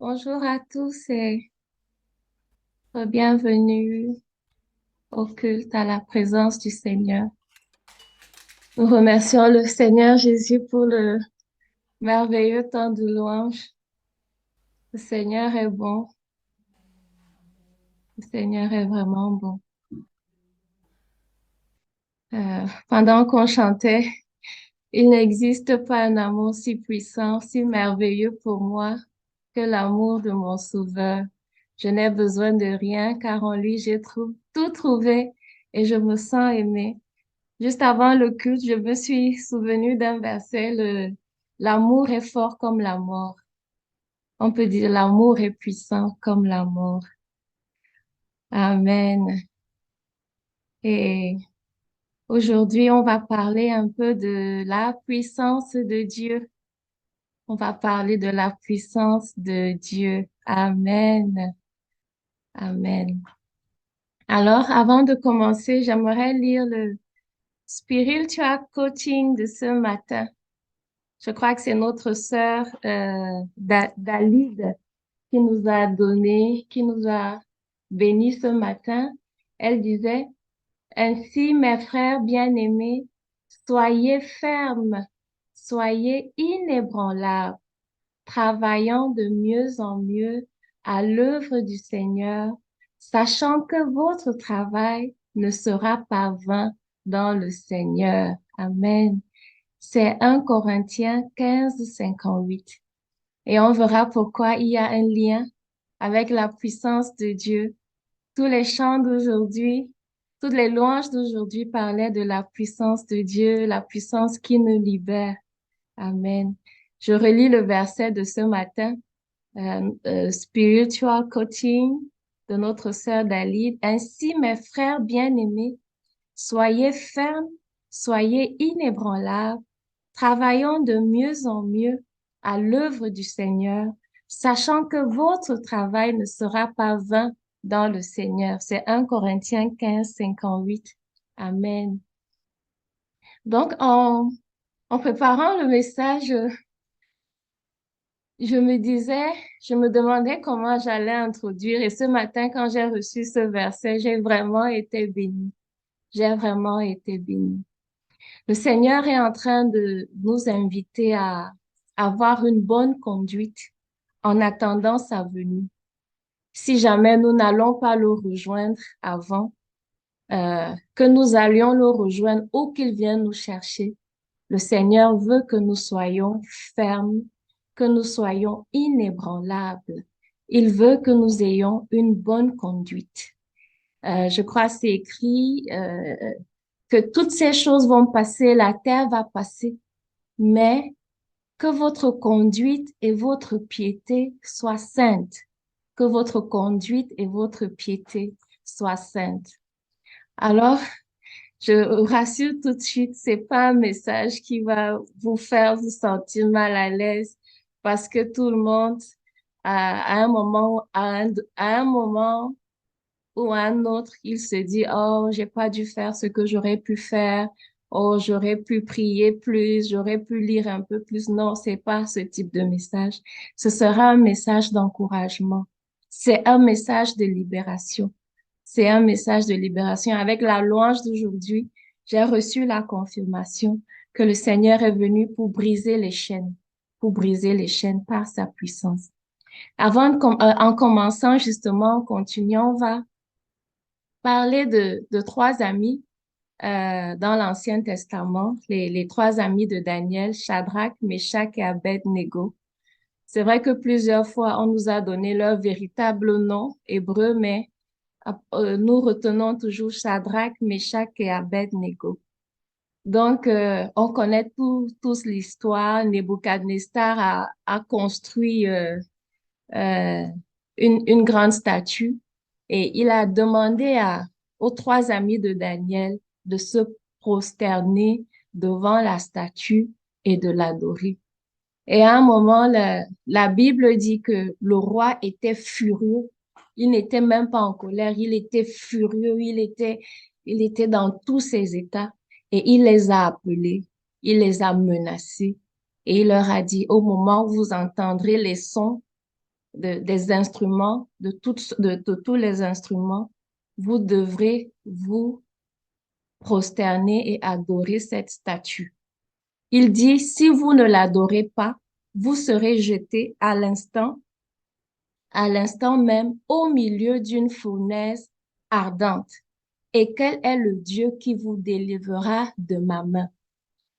Bonjour à tous et bienvenue au culte à la présence du Seigneur. Nous remercions le Seigneur Jésus pour le merveilleux temps de louange. Le Seigneur est bon. Le Seigneur est vraiment bon. Pendant qu'on chantait, il n'existe pas un amour si puissant, si merveilleux pour moi que l'amour de mon Sauveur. Je n'ai besoin de rien car en lui tout trouvé et je me sens aimée. Juste avant le culte, je me suis souvenu d'un verset, l'amour est fort comme la mort. On peut dire l'amour est puissant comme la mort. Amen. Et aujourd'hui, on va parler un peu de la puissance de Dieu. On va parler de la puissance de Dieu. Amen. Amen. Alors, avant de commencer, j'aimerais lire le spiritual coaching de ce matin. Je crois que c'est notre sœur Dalide qui nous a donné, qui nous a bénis ce matin. Elle disait, Ainsi, mes frères bien-aimés, soyez fermes, soyez inébranlables, travaillant de mieux en mieux à l'œuvre du Seigneur, sachant que votre travail ne sera pas vain dans le Seigneur. Amen. C'est 1 Corinthiens 15, 58. Et on verra pourquoi il y a un lien avec la puissance de Dieu. Tous les chants d'aujourd'hui, toutes les louanges d'aujourd'hui parlaient de la puissance de Dieu, la puissance qui nous libère. Amen. Je relis le verset de ce matin, Spiritual Coaching de notre sœur Dalide. Ainsi, mes frères bien-aimés, soyez fermes, soyez inébranlables, travaillons de mieux en mieux à l'œuvre du Seigneur, sachant que votre travail ne sera pas vain dans le Seigneur. C'est 1 Corinthiens 15, 58. Amen. Donc, en préparant le message, je me demandais comment j'allais introduire. Et ce matin, quand j'ai reçu ce verset, j'ai vraiment été bénie. J'ai vraiment été bénie. Le Seigneur est en train de nous inviter à avoir une bonne conduite en attendant sa venue. Si jamais nous n'allons pas le rejoindre avant, que nous allions le rejoindre ou qu'il vienne nous chercher, le Seigneur veut que nous soyons fermes, que nous soyons inébranlables. Il veut que nous ayons une bonne conduite. Je crois que c'est écrit que toutes ces choses vont passer, la terre va passer, mais que votre conduite et votre piété soient saintes. Que votre conduite et votre piété soient saintes. Alors, je rassure tout de suite, c'est pas un message qui va vous faire vous sentir mal à l'aise parce que tout le monde, à un moment ou à un autre, il se dit, oh, j'ai pas dû faire ce que j'aurais pu faire. Oh, j'aurais pu prier plus, j'aurais pu lire un peu plus. Non, c'est pas ce type de message. Ce sera un message d'encouragement. C'est un message de libération. C'est un message de libération. Avec la louange d'aujourd'hui, j'ai reçu la confirmation que le Seigneur est venu pour briser les chaînes par sa puissance. En commençant justement, en continuant, on va parler de trois amis dans l'Ancien Testament, les trois amis de Daniel, Shadrach, Meshach et Abed-Nego. C'est vrai que plusieurs fois, on nous a donné leur véritable nom hébreu, mais nous retenons toujours Shadrach, Meshach et Abed-Nego. Donc, on connaît tous l'histoire. Nebuchadnezzar a construit euh, une grande statue et il a demandé aux trois amis de Daniel de se prosterner devant la statue et de l'adorer. Et à un moment, la Bible dit que le roi était furieux. Il n'était même pas en colère, il était furieux, il était dans tous ses états et il les a appelés, il les a menacés et il leur a dit, au moment où vous entendrez les sons des instruments, de tous les instruments, vous devrez vous prosterner et adorer cette statue. Il dit, si vous ne l'adorez pas, vous serez jeté à l'instant même, au milieu d'une fournaise ardente. Et quel est le Dieu qui vous délivrera de ma main?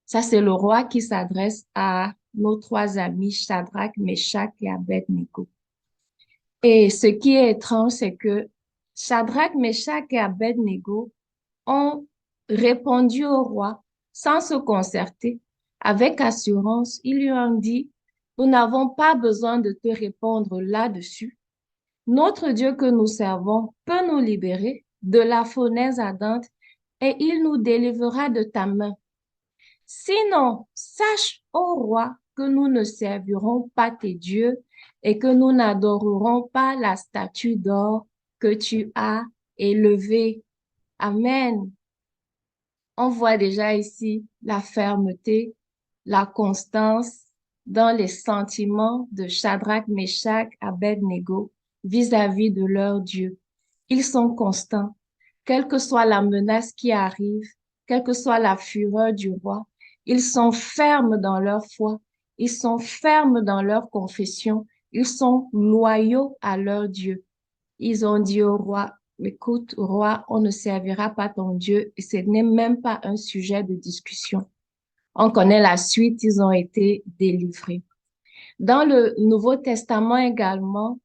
Ça, c'est le roi qui s'adresse à nos trois amis, Shadrach, Meshach et Abednego. Et ce qui est étrange, c'est que Shadrach, Meshach et Abednego ont répondu au roi sans se concerter. Avec assurance, ils lui ont dit, nous n'avons pas besoin de te répondre là-dessus. Notre Dieu que nous servons peut nous libérer de la fournaise ardente et il nous délivrera de ta main. Sinon, sache, ô roi, que nous ne servirons pas tes dieux et que nous n'adorerons pas la statue d'or que tu as élevée. Amen. On voit déjà ici la fermeté, la constance dans les sentiments de Shadrach, Meshach, Abednego vis-à-vis de leur Dieu. Ils sont constants, quelle que soit la menace qui arrive, quelle que soit la fureur du roi. Ils sont fermes dans leur foi, ils sont fermes dans leur confession, ils sont loyaux à leur Dieu. Ils ont dit au roi, écoute, roi, on ne servira pas ton Dieu et ce n'est même pas un sujet de discussion. On connaît la suite, ils ont été délivrés. Dans le Nouveau Testament également,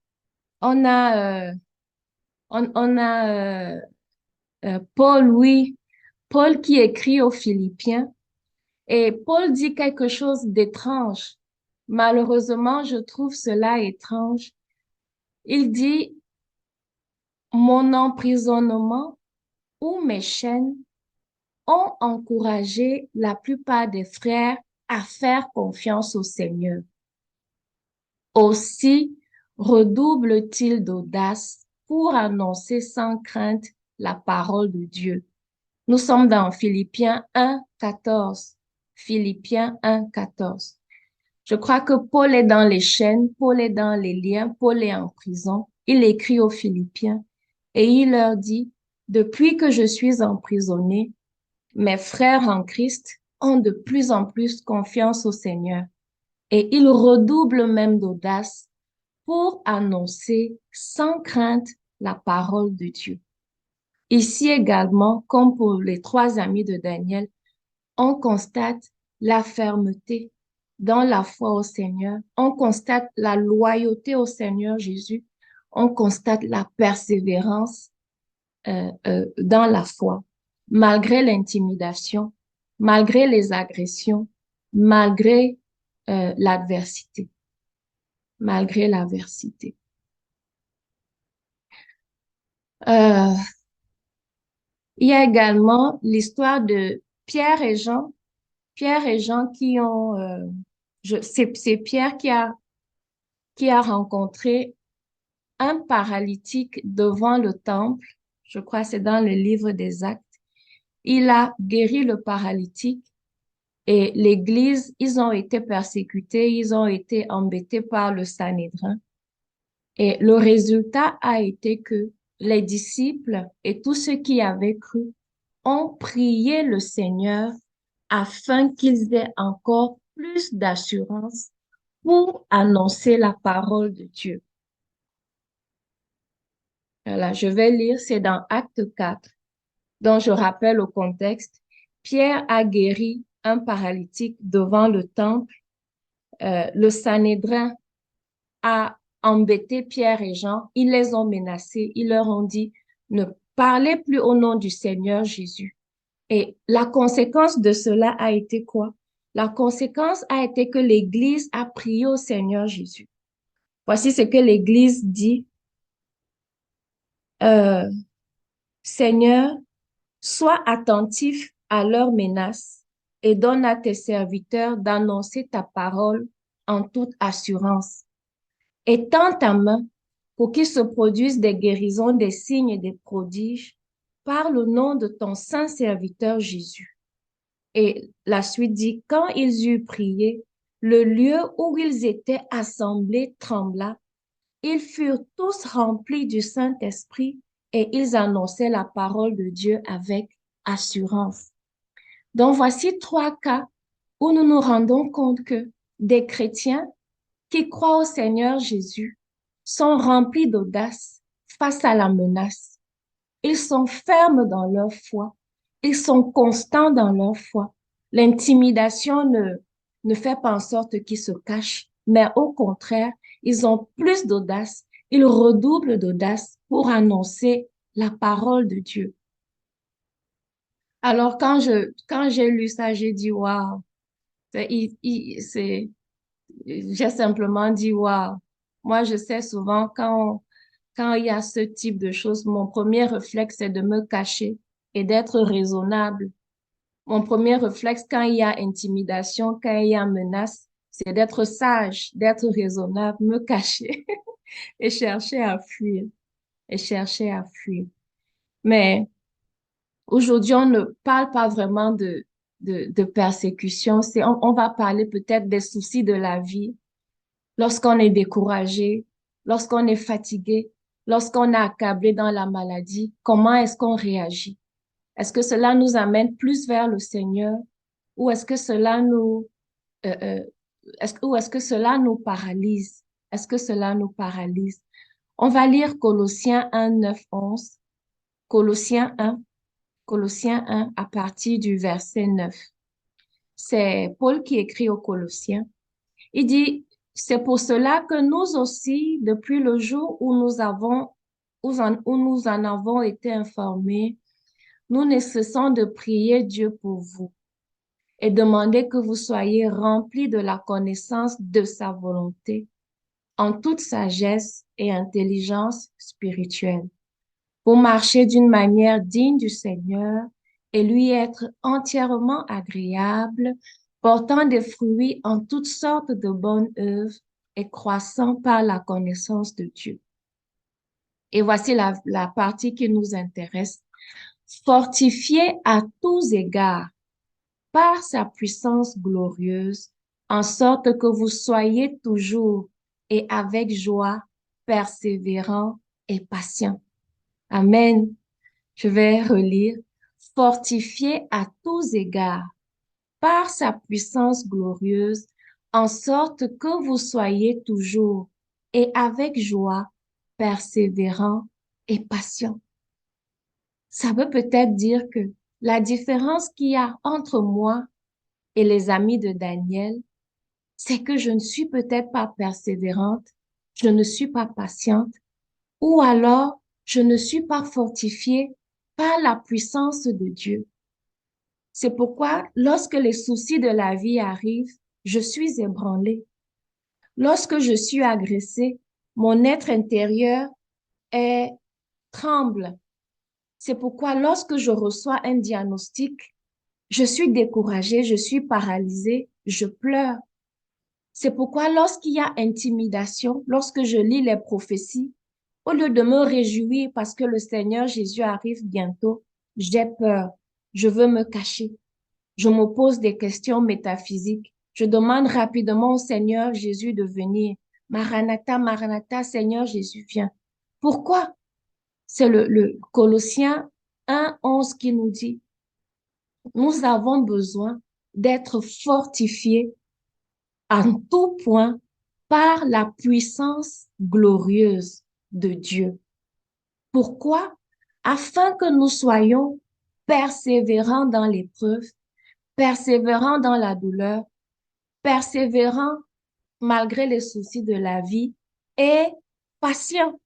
on a, on a Paul, oui, Paul qui écrit aux Philippiens et Paul dit quelque chose d'étrange. Malheureusement, je trouve cela étrange. Il dit, mon emprisonnement ou mes chaînes ont encouragé la plupart des frères à faire confiance au Seigneur. Aussi redouble-t-il d'audace pour annoncer sans crainte la parole de Dieu. Nous sommes dans Philippiens 1, 14. Philippiens 1, 14. Je crois que Paul est dans les chaînes, Paul est dans les liens, Paul est en prison. Il écrit aux Philippiens et il leur dit, depuis que je suis emprisonné, mes frères en Christ ont de plus en plus confiance au Seigneur et ils redoublent même d'audace pour annoncer sans crainte la parole de Dieu. Ici également, comme pour les trois amis de Daniel, on constate la fermeté dans la foi au Seigneur, on constate la loyauté au Seigneur Jésus, on constate la persévérance dans la foi, malgré l'intimidation, malgré les agressions, malgré l'adversité, malgré l'adversité. Euh, il y a également l'histoire de Pierre et Jean. Pierre et Jean qui ont, c'est Pierre qui a rencontré un paralytique devant le temple. Je crois que c'est dans le livre des Actes. Il a guéri le paralytique et l'Église, ils ont été persécutés, ils ont été embêtés par le Sanhédrin. Et le résultat a été que les disciples et tous ceux qui avaient cru ont prié le Seigneur afin qu'ils aient encore plus d'assurance pour annoncer la parole de Dieu. Voilà, je vais lire, c'est dans Acte 4, dont je rappelle au contexte. Pierre a guéri un paralytique devant le temple. Le Sanhédrin a embêté Pierre et Jean. Ils les ont menacés. Ils leur ont dit, ne parlez plus au nom du Seigneur Jésus. Et la conséquence de cela a été quoi? La conséquence a été que l'Église a prié au Seigneur Jésus. Voici ce que l'Église dit. Euh, Seigneur, sois attentif à leurs menaces et donne à tes serviteurs d'annoncer ta parole en toute assurance. Étends ta main pour qu'il se produise des guérisons, des signes et des prodiges par le nom de ton saint serviteur Jésus. Et la suite dit, quand ils eurent prié, le lieu où ils étaient assemblés trembla Ils furent tous remplis du Saint-Esprit et ils annonçaient la parole de Dieu avec assurance. Donc voici trois cas où nous nous rendons compte que des chrétiens qui croient au Seigneur Jésus sont remplis d'audace face à la menace. Ils sont fermes dans leur foi. Ils sont constants dans leur foi. L'intimidation ne fait pas en sorte qu'ils se cachent, mais au contraire, ils ont plus d'audace. Ils redoublent d'audace pour annoncer la parole de Dieu. Alors, quand j'ai lu ça, j'ai dit, waouh, c'est, j'ai simplement dit, waouh. Moi, je sais souvent quand il y a ce type de choses, mon premier réflexe, c'est de me cacher et d'être raisonnable. Mon premier réflexe, quand il y a intimidation, quand il y a menace, c'est d'être sage, d'être raisonnable, me cacher et chercher à fuir, et chercher à fuir. Mais aujourd'hui, on ne parle pas vraiment de persécution. On va parler peut-être des soucis de la vie. Lorsqu'on est découragé, lorsqu'on est fatigué, lorsqu'on est accablé dans la maladie, comment est-ce qu'on réagit? Est-ce que cela nous amène plus vers le Seigneur ou est-ce que cela euh, euh, ou est-ce que cela nous paralyse? Est-ce que cela nous paralyse? On va lire Colossiens 1, 9, 11. Colossiens 1, Colossiens 1 à partir du verset 9. C'est Paul qui écrit aux Colossiens. Il dit, c'est pour cela que nous aussi, depuis le jour où où nous en avons été informés, nous ne cessons de prier Dieu pour vous et demander que vous soyez remplis de la connaissance de sa volonté en toute sagesse et intelligence spirituelle pour marcher d'une manière digne du Seigneur et lui être entièrement agréable, portant des fruits en toutes sortes de bonnes œuvres et croissant par la connaissance de Dieu. Et voici la partie qui nous intéresse. Fortifié à tous égards par sa puissance glorieuse, en sorte que vous soyez toujours et avec joie, persévérants et patients. Amen. Je vais relire. Fortifié à tous égards par sa puissance glorieuse, en sorte que vous soyez toujours et avec joie, persévérants et patients. Ça veut peut-être dire que la différence qu'il y a entre moi et les amis de Daniel, c'est que je ne suis peut-être pas persévérante, je ne suis pas patiente, ou alors je ne suis pas fortifiée par la puissance de Dieu. C'est pourquoi, lorsque les soucis de la vie arrivent, je suis ébranlée. Lorsque je suis agressée, mon être intérieur est tremble. C'est pourquoi, lorsque je reçois un diagnostic, je suis découragée, je suis paralysée, je pleure. C'est pourquoi, lorsqu'il y a intimidation, lorsque je lis les prophéties, au lieu de me réjouir parce que le Seigneur Jésus arrive bientôt, j'ai peur. Je veux me cacher. Je me pose des questions métaphysiques. Je demande rapidement au Seigneur Jésus de venir. Maranatha, Maranatha, Seigneur Jésus, viens. Pourquoi? C'est le Colossiens 1, 11 qui nous dit, nous avons besoin d'être fortifiés en tout point par la puissance glorieuse de Dieu. Pourquoi? Afin que nous soyons persévérants dans l'épreuve, persévérants dans la douleur, persévérants malgré les soucis de la vie patients,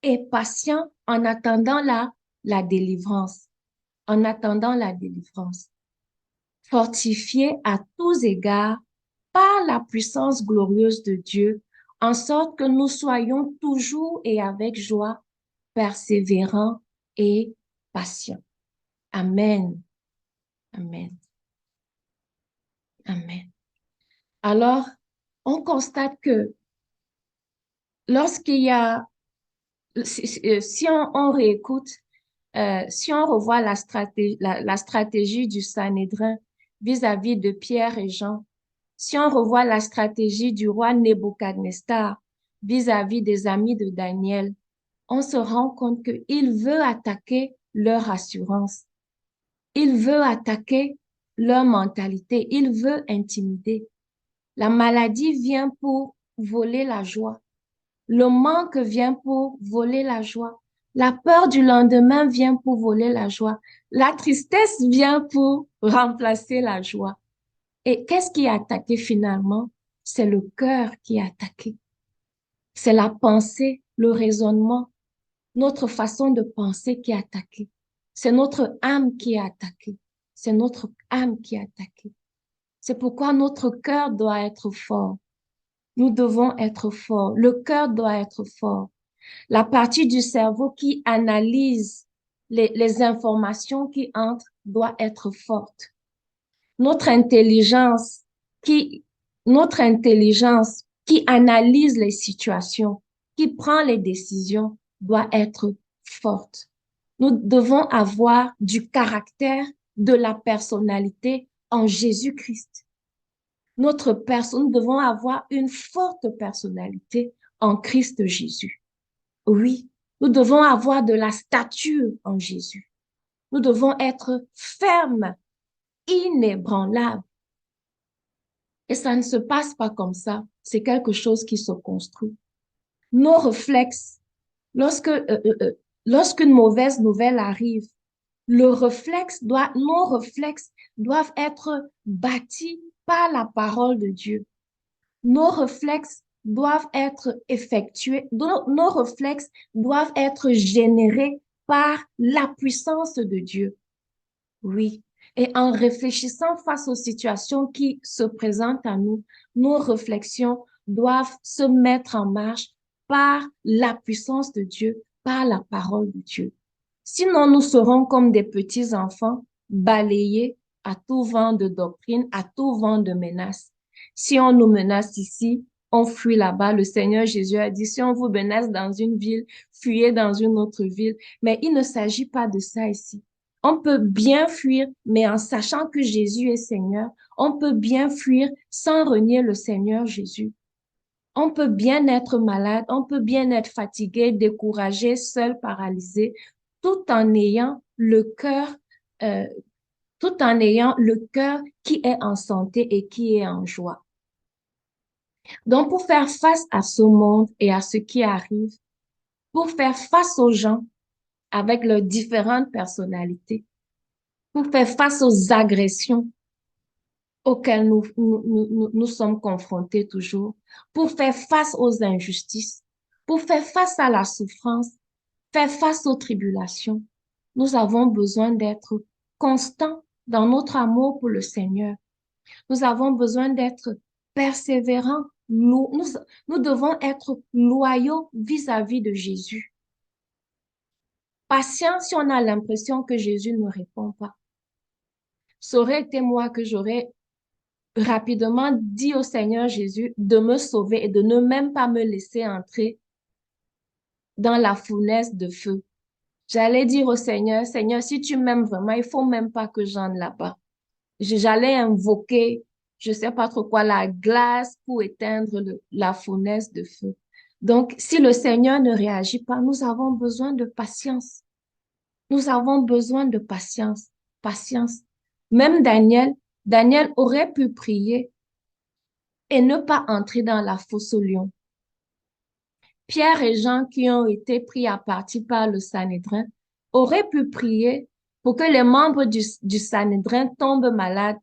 et patients en attendant la délivrance, en attendant la délivrance. Fortifiés à tous égards par la puissance glorieuse de Dieu, en sorte que nous soyons toujours et avec joie, persévérants et patients. Amen. Amen. Amen. Alors, on constate que lorsqu'il y a, si on réécoute, si on revoit la stratégie du Sanhédrin vis-à-vis de Pierre et Jean, si on revoit la stratégie du roi Nebuchadnezzar vis-à-vis des amis de Daniel, on se rend compte qu'il veut attaquer leur assurance. Il veut attaquer leur mentalité. Il veut intimider. La maladie vient pour voler la joie. Le manque vient pour voler la joie. La peur du lendemain vient pour voler la joie. La tristesse vient pour remplacer la joie. Et qu'est-ce qui est attaqué finalement? C'est le cœur qui est attaqué. C'est la pensée, le raisonnement, notre façon de penser qui est attaquée. C'est notre âme qui est attaquée. C'est notre âme qui est attaquée. C'est pourquoi notre cœur doit être fort. Nous devons être forts. Le cœur doit être fort. La partie du cerveau qui analyse les informations qui entrent doit être forte. Notre intelligence qui, notre intelligence qui analyse les situations, qui prend les décisions, doit être forte. Nous devons avoir du caractère, de la personnalité en Jésus-Christ. Nous devons avoir une forte personnalité en Christ Jésus. Oui, nous devons avoir de la stature en Jésus. Nous devons être fermes, inébranlables. Et ça ne se passe pas comme ça. C'est quelque chose qui se construit. Nos réflexes, lorsque, lorsqu'une mauvaise nouvelle arrive, nos réflexes doivent être bâtis par la parole de Dieu. Nos réflexes doivent être effectués, nos réflexes doivent être générés par la puissance de Dieu. Oui. Et en réfléchissant face aux situations qui se présentent à nous, nos réflexions doivent se mettre en marche par la puissance de Dieu, par la parole de Dieu. Sinon, nous serons comme des petits enfants balayés à tout vent de doctrine, à tout vent de menace. Si on nous menace ici, on fuit là-bas. Le Seigneur Jésus a dit, si on vous menace dans une ville, fuyez dans une autre ville. Mais il ne s'agit pas de ça ici. On peut bien fuir, mais en sachant que Jésus est Seigneur, on peut bien fuir sans renier le Seigneur Jésus. On peut bien être malade, on peut bien être fatigué, découragé, seul, paralysé, tout en ayant le cœur, euh, tout en ayant le cœur qui est en santé et qui est en joie. Donc, pour faire face à ce monde et à ce qui arrive, pour faire face aux gens avec leurs différentes personnalités, pour faire face aux agressions auxquelles nous sommes confrontés toujours, pour faire face aux injustices, pour faire face à la souffrance, faire face aux tribulations. Nous avons besoin d'être constants dans notre amour pour le Seigneur. Nous avons besoin d'être persévérants. Nous devons être loyaux vis-à-vis de Jésus. Patients si on a l'impression que Jésus ne répond pas. Ça aurait été moi que j'aurais rapidement dit au Seigneur Jésus de me sauver et de ne même pas me laisser entrer dans la fournaise de feu. J'allais dire au Seigneur, Seigneur, si tu m'aimes vraiment, il faut même pas que j'entre là-bas. J'allais invoquer, je sais pas trop quoi, la glace pour éteindre la fournaise de feu. Donc, si le Seigneur ne réagit pas, nous avons besoin de patience. Nous avons besoin de patience. Patience. Même Daniel aurait pu prier et ne pas entrer dans la fosse aux lions. Pierre et Jean, qui ont été pris à partie par le Sanhédrin, auraient pu prier pour que les membres du Sanhédrin tombent malades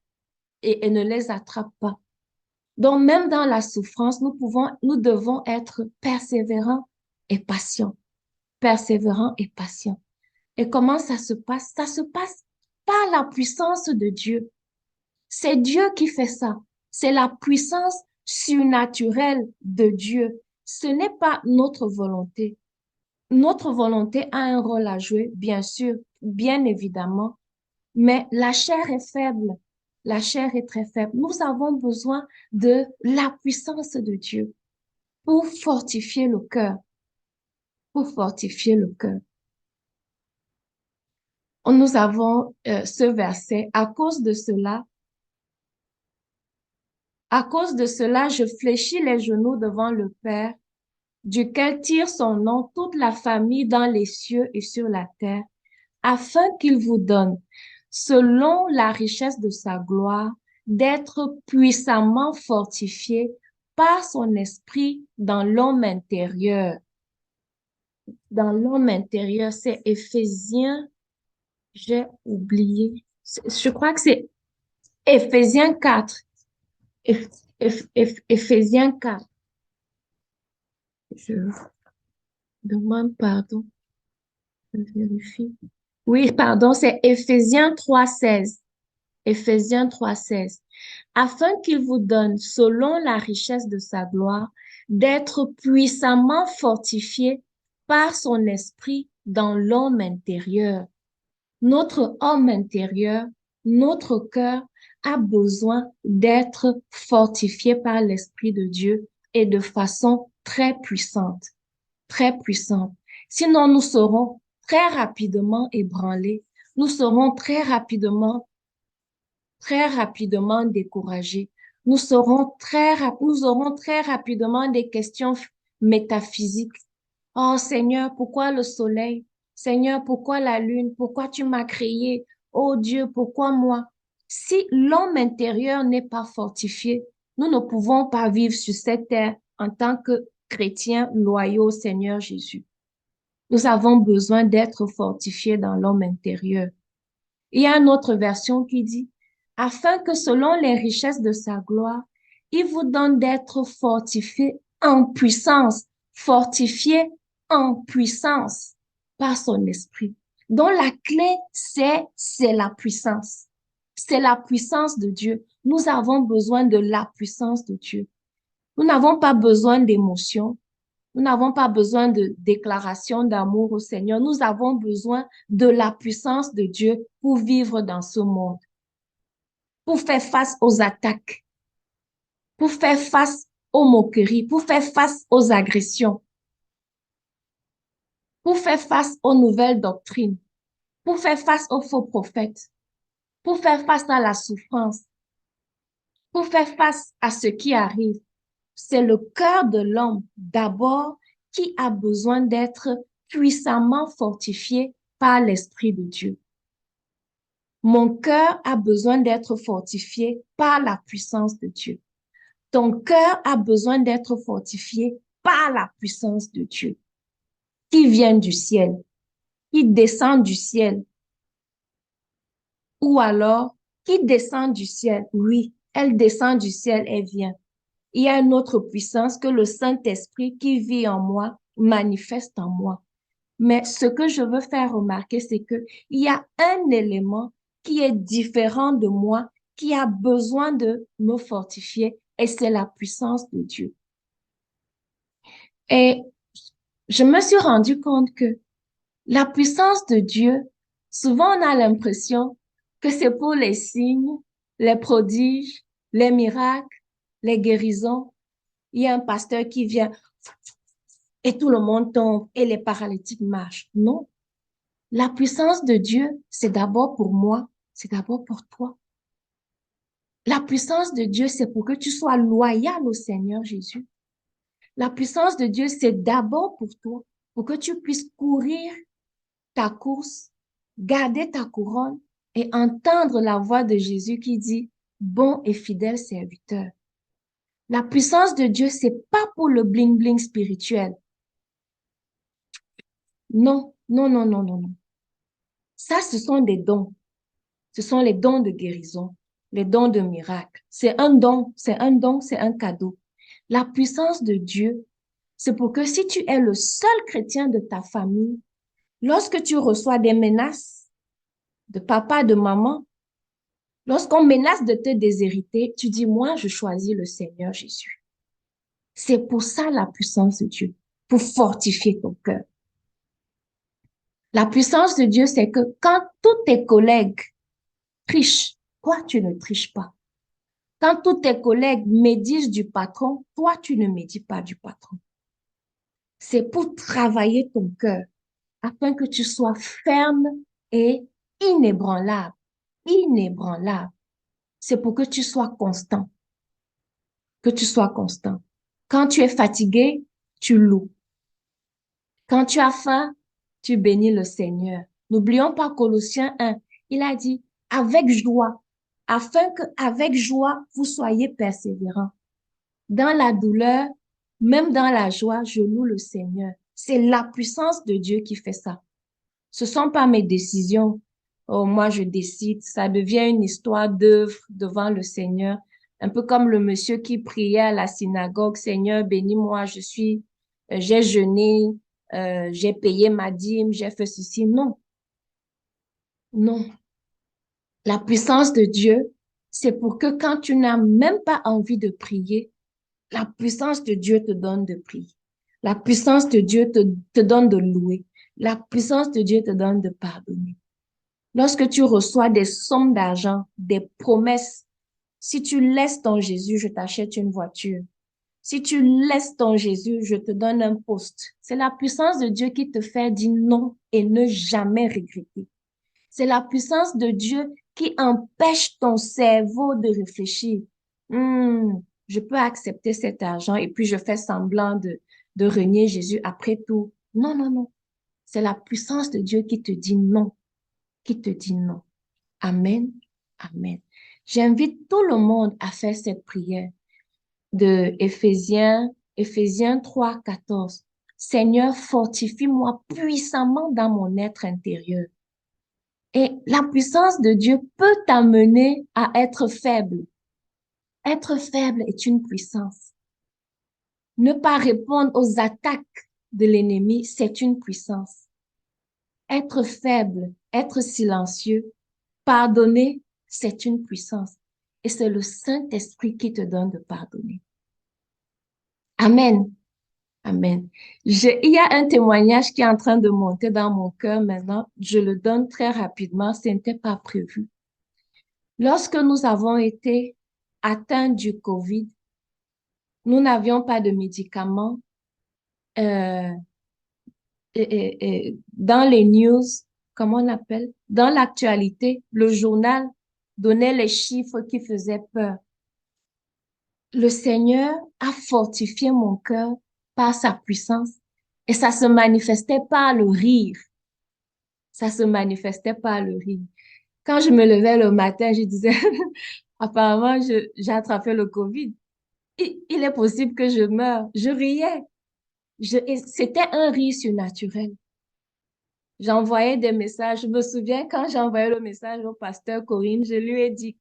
et ne les attrapent pas. Donc, même dans la souffrance, nous devons être persévérants et patients. Persévérants et patients. Et comment ça se passe? Ça se passe par la puissance de Dieu. C'est Dieu qui fait ça. C'est la puissance surnaturelle de Dieu. Ce n'est pas notre volonté. Notre volonté a un rôle à jouer, bien sûr, bien évidemment, mais la chair est faible. La chair est très faible. Nous avons besoin de la puissance de Dieu pour fortifier le cœur, pour fortifier le cœur. Nous avons ce verset. À cause de cela, je fléchis les genoux devant le Père duquel tire son nom toute la famille dans les cieux et sur la terre, afin qu'il vous donne, selon la richesse de sa gloire, d'être puissamment fortifié par son esprit dans l'homme intérieur. Dans l'homme intérieur, c'est Éphésiens, j'ai oublié. Je crois que c'est Éphésiens 4. Éphésiens 4. Je demande pardon, je vérifie. Oui, pardon, c'est Éphésiens 3:16. Éphésiens 3:16. Afin qu'il vous donne, selon la richesse de sa gloire, d'être puissamment fortifié par son esprit dans l'homme intérieur. Notre homme intérieur, notre cœur a besoin d'être fortifié par l'Esprit de Dieu et de façon très puissante, très puissante. Sinon, nous serons très rapidement ébranlés, nous serons très rapidement découragés. Nous aurons très rapidement des questions métaphysiques. Oh Seigneur, pourquoi le soleil? Seigneur, pourquoi la lune? Pourquoi tu m'as créé? Oh Dieu, pourquoi moi? Si l'homme intérieur n'est pas fortifié, nous ne pouvons pas vivre sur cette terre en tant que chrétiens loyaux au Seigneur Jésus. Nous avons besoin d'être fortifiés dans l'homme intérieur. Il y a une autre version qui dit, afin que selon les richesses de sa gloire, il vous donne d'être fortifié en puissance, fortifié en puissance par son esprit. Donc la clé, c'est la puissance. C'est la puissance de Dieu. Nous avons besoin de la puissance de Dieu. Nous n'avons pas besoin d'émotions. Nous n'avons pas besoin de déclaration d'amour au Seigneur. Nous avons besoin de la puissance de Dieu pour vivre dans ce monde, pour faire face aux attaques, pour faire face aux moqueries, pour faire face aux agressions, pour faire face aux nouvelles doctrines, pour faire face aux faux prophètes, pour faire face à la souffrance, pour faire face à ce qui arrive. C'est le cœur de l'homme d'abord qui a besoin d'être puissamment fortifié par l'Esprit de Dieu. Mon cœur a besoin d'être fortifié par la puissance de Dieu. Ton cœur a besoin d'être fortifié par la puissance de Dieu qui vient du ciel, qui descend du ciel. Ou alors, qui descend du ciel? Oui, elle descend du ciel, elle vient. Il y a une autre puissance que le Saint-Esprit qui vit en moi manifeste en moi. Mais ce que je veux faire remarquer, c'est que il y a un élément qui est différent de moi, qui a besoin de me fortifier, et c'est la puissance de Dieu. Et je me suis rendu compte que la puissance de Dieu, souvent on a l'impression que c'est pour les signes, les prodiges, les miracles, les guérisons. Il y a un pasteur qui vient et tout le monde tombe et les paralytiques marchent. Non, la puissance de Dieu, c'est d'abord pour moi, c'est d'abord pour toi. La puissance de Dieu, c'est pour que tu sois loyal au Seigneur Jésus. La puissance de Dieu, c'est d'abord pour toi, pour que tu puisses courir ta course, garder ta couronne et entendre la voix de Jésus qui dit, bon et fidèle serviteur. La puissance de Dieu, c'est pas pour le bling-bling spirituel. Non, non, non, non, non, non. Ça, ce sont des dons. Ce sont les dons de guérison, les dons de miracle. C'est un don, c'est un don, c'est un cadeau. La puissance de Dieu, c'est pour que si tu es le seul chrétien de ta famille, lorsque tu reçois des menaces de papa, de maman, lorsqu'on menace de te déshériter, tu dis, moi, je choisis le Seigneur Jésus. C'est pour ça la puissance de Dieu, pour fortifier ton cœur. La puissance de Dieu, c'est que quand tous tes collègues trichent, toi, tu ne triches pas. Quand tous tes collègues médisent du patron, toi, tu ne médis pas du patron. C'est pour travailler ton cœur afin que tu sois ferme et inébranlable. Inébranlable. C'est pour que tu sois constant. Que tu sois constant. Quand tu es fatigué, tu loues. Quand tu as faim, tu bénis le Seigneur. N'oublions pas Colossiens 1. Il a dit, avec joie, afin que avec joie, vous soyez persévérants. Dans la douleur, même dans la joie, je loue le Seigneur. C'est la puissance de Dieu qui fait ça. Ce sont pas mes décisions. Oh, moi, je décide. Ça devient une histoire d'œuvre devant le Seigneur. Un peu comme le monsieur qui priait à la synagogue, Seigneur, bénis-moi, j'ai jeûné, j'ai payé ma dîme, j'ai fait ceci. Non, non. La puissance de Dieu, c'est pour que quand tu n'as même pas envie de prier, la puissance de Dieu te donne de prier. La puissance de Dieu te donne de louer. La puissance de Dieu te donne de pardonner. Lorsque tu reçois des sommes d'argent, des promesses, si tu laisses ton Jésus, je t'achète une voiture. Si tu laisses ton Jésus, je te donne un poste. C'est la puissance de Dieu qui te fait dire non et ne jamais regretter. C'est la puissance de Dieu qui empêche ton cerveau de réfléchir. Hmm, je peux accepter cet argent et puis je fais semblant de renier Jésus après tout. Non, non, non. C'est la puissance de Dieu qui te dit non, qui te dit non. Amen. Amen. J'invite tout le monde à faire cette prière de Éphésiens 3, 14. Seigneur, fortifie-moi puissamment dans mon être intérieur. Et la puissance de Dieu peut t'amener à être faible. Être faible est une puissance. Ne pas répondre aux attaques de l'ennemi, c'est une puissance. Être faible, être silencieux, pardonner, c'est une puissance. Et c'est le Saint-Esprit qui te donne de pardonner. Amen. Amen. Il y a un témoignage qui est en train de monter dans mon cœur maintenant. Je le donne très rapidement. Ce n'était pas prévu. Lorsque nous avons été atteints du COVID, nous n'avions pas de médicaments. Euh, dans les news, comment on appelle? Dans l'actualité, le journal donnait les chiffres qui faisaient peur. Le Seigneur a fortifié mon cœur par sa puissance et ça se manifestait par le rire. Ça se manifestait par le rire. Quand je me levais le matin, je disais, apparemment, j'ai attrapé le COVID. Il est possible que je meure. Je riais. Et c'était un rire surnaturel. J'envoyais des messages. Je me souviens quand j'ai envoyé le message au pasteur Corinne, je lui ai dit,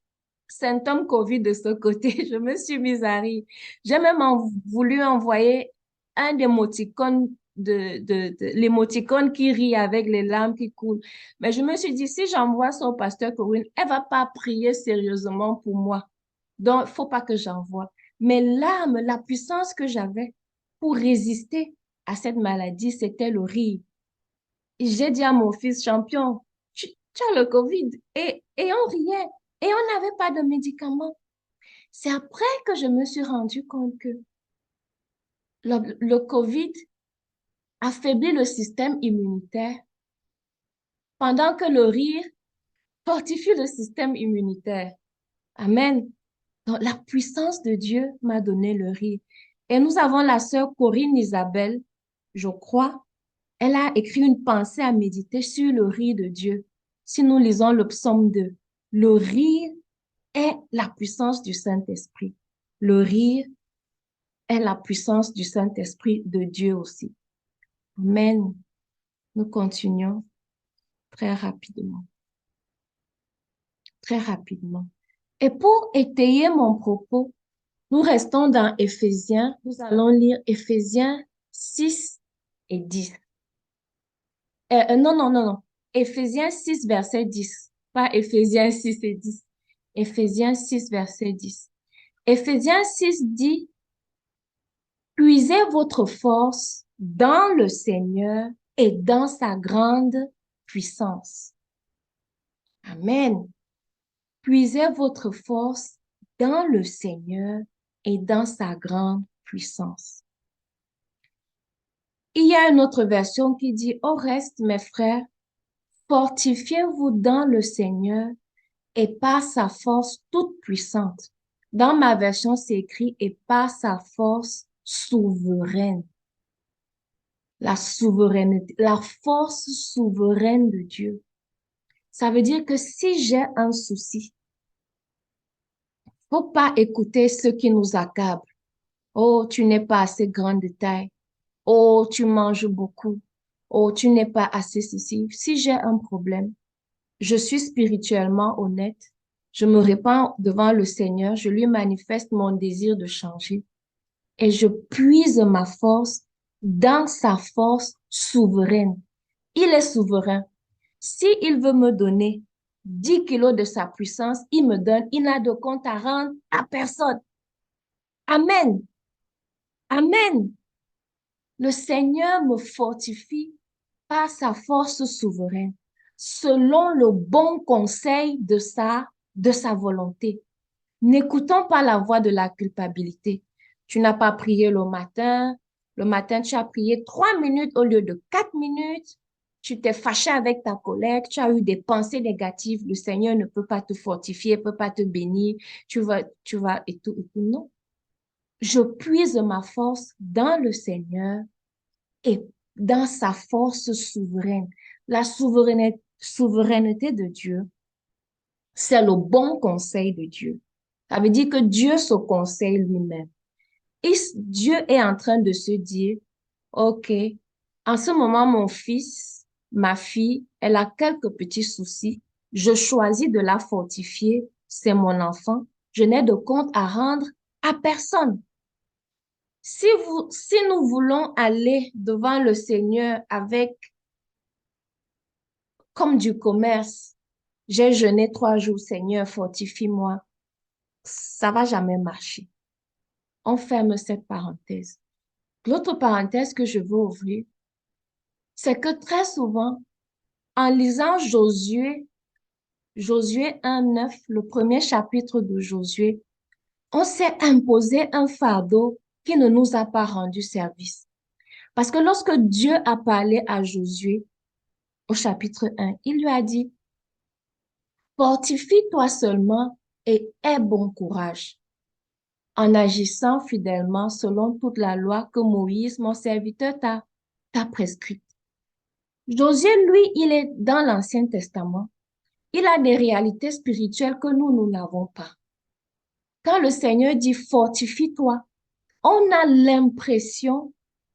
symptôme COVID de ce côté. Je me suis mise à rire. J'ai même voulu envoyer un émoticône l'émoticône qui rit avec les larmes qui coulent. Mais je me suis dit, si j'envoie ça au pasteur Corinne, elle va pas prier sérieusement pour moi. Donc, faut pas que j'envoie. Mais l'âme, la puissance que j'avais pour résister à cette maladie, c'était le rire. Et j'ai dit à mon fils champion, tu as le COVID. Et on riait. Et on n'avait pas de médicaments. C'est après que je me suis rendu compte que le COVID affaiblit le système immunitaire pendant que le rire fortifie le système immunitaire. Amen. Donc, la puissance de Dieu m'a donné le rire. Et nous avons la sœur Corinne Isabelle, je crois. Elle a écrit une pensée à méditer sur le rire de Dieu. Si nous lisons le psaume 2, le rire est la puissance du Saint-Esprit. Le rire est la puissance du Saint-Esprit de Dieu aussi. Amen. Nous continuons très rapidement. Très rapidement. Et pour étayer mon propos, nous restons dans Éphésiens. Nous allons lire Éphésiens 6 et 10. Non, non, non, non. Éphésiens 6, verset 10. Pas Éphésiens 6 et 10. Éphésiens 6, verset 10. Éphésiens 6 dit, puisez votre force dans le Seigneur et dans sa grande puissance. Amen. Puisez votre force dans le Seigneur et dans sa grande puissance. Il y a une autre version qui dit, au reste, mes frères, fortifiez-vous dans le Seigneur et par sa force toute puissante. Dans ma version, c'est écrit, et par sa force souveraine. La souveraineté, la force souveraine de Dieu. Ça veut dire que si j'ai un souci, faut pas écouter ceux qui nous accablent. Oh, tu n'es pas assez grande de taille. Oh, tu manges beaucoup. Oh, tu n'es pas assez ceci. Si j'ai un problème, je suis spirituellement honnête. Je me répands devant le Seigneur. Je lui manifeste mon désir de changer et je puise ma force dans sa force souveraine. Il est souverain. Si il veut me donner 10 kilos de sa puissance, il me donne. Il n'a de compte à rendre à personne. Amen. Amen. Le Seigneur me fortifie par sa force souveraine, selon le bon conseil de sa volonté. N'écoutons pas la voix de la culpabilité. Tu n'as pas prié le matin. Le matin, tu as prié 3 minutes au lieu de 4 minutes. Tu t'es fâché avec ta collègue. Tu as eu des pensées négatives. Le Seigneur ne peut pas te fortifier, ne peut pas te bénir. Tu vas, et tout, et tout. Non. Je puise ma force dans le Seigneur et dans sa force souveraine. La souveraineté de Dieu, c'est le bon conseil de Dieu. Ça veut dire que Dieu se conseille lui-même. Et Dieu est en train de se dire, OK, en ce moment, mon fils, ma fille, elle a quelques petits soucis. Je choisis de la fortifier. C'est mon enfant. Je n'ai de compte à rendre à personne. Si nous voulons aller devant le Seigneur avec comme du commerce, j'ai jeûné 3 jours, Seigneur, fortifie-moi, ça va jamais marcher. On ferme cette parenthèse. L'autre parenthèse que je veux ouvrir, c'est que très souvent, en lisant Josué 1:9, le premier chapitre de Josué, on s'est imposé un fardeau qui ne nous a pas rendu service. Parce que lorsque Dieu a parlé à Josué au chapitre 1, il lui a dit, fortifie-toi seulement et aie bon courage en agissant fidèlement selon toute la loi que Moïse, mon serviteur, t'a prescrite. Josué, lui, il est dans l'Ancien Testament. Il a des réalités spirituelles que nous n'avons pas. Quand le Seigneur dit fortifie-toi, on a l'impression